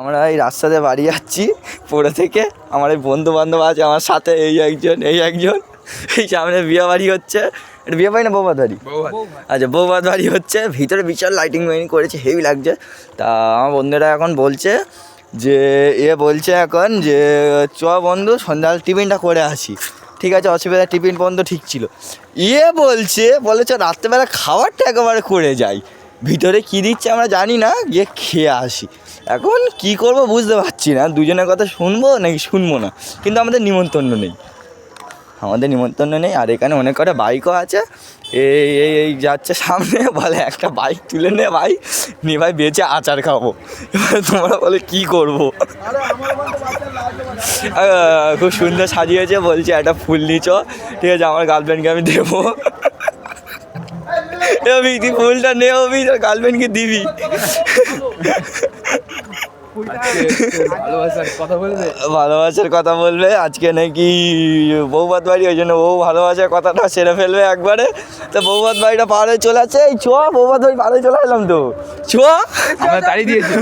আমরা এই রাস্তাতে বাড়ি যাচ্ছি পড়ে থেকে। আমার এই বন্ধু বান্ধব আছে আমার সাথে, এই একজন এই সামনে বিয়ে বাড়ি হচ্ছে। এটা বিয়ে বাড়ি না বৌভাত বাড়ি? আচ্ছা, বৌভাত বাড়ি হচ্ছে। ভিতরে বিশাল লাইটিং মাইটিং করেছে, হেভি লাগছে। তা আমার বন্ধুরা এখন বলছে যে বলছে এখন যে চ বন্ধু সন্ধ্যাবেলা টিফিনটা করে আসি। ঠিক আছে, অসুবিধা, টিফিন পর্যন্ত ঠিক ছিল। বলেছে রাত্রেবেলা খাবারটা একেবারে করে যাই। ভিতরে কী দিচ্ছে আমরা জানি না, গিয়ে খেয়ে আসি। এখন কি করব বুঝতে পারছি না, দুজনের কথা শুনবো নাকি শুনবো না। কিন্তু আমাদের নিমন্ত্রণ নেই। আর এখানে অনেক কটা বাইকও আছে। এই যাচ্ছে সামনে, বলে একটা বাইক তুলে নে ভাই, নিয়ে ভাই বেঁচে আচার খাবো। এবার তোমরা বলে কী করবো। খুব সুন্দর সাজিয়েছে, বলছে একটা ফুল নিচ, ঠিক আছে আমার গার্লফ্রেন্ডকে আমি দেবো। তুই ফুলটা নে, তোর গার্লফ্রেন্ডকে দিবি। ভালোবাসার কথা বলবে আজকে নাকি বৌভাত বাড়ি, ওই জন্য বউ ভালোবাসার কথাটা সেরে ফেলবে একবারে। তো বৌভাত বাড়িটা পার হয়ে চলে আসছে। এই ছোঁয়া বৌভাত বাড়ি পার হয়ে চলে এলাম তো। ছোঁয়া আমরা তাড়িয়ে দিয়েছি।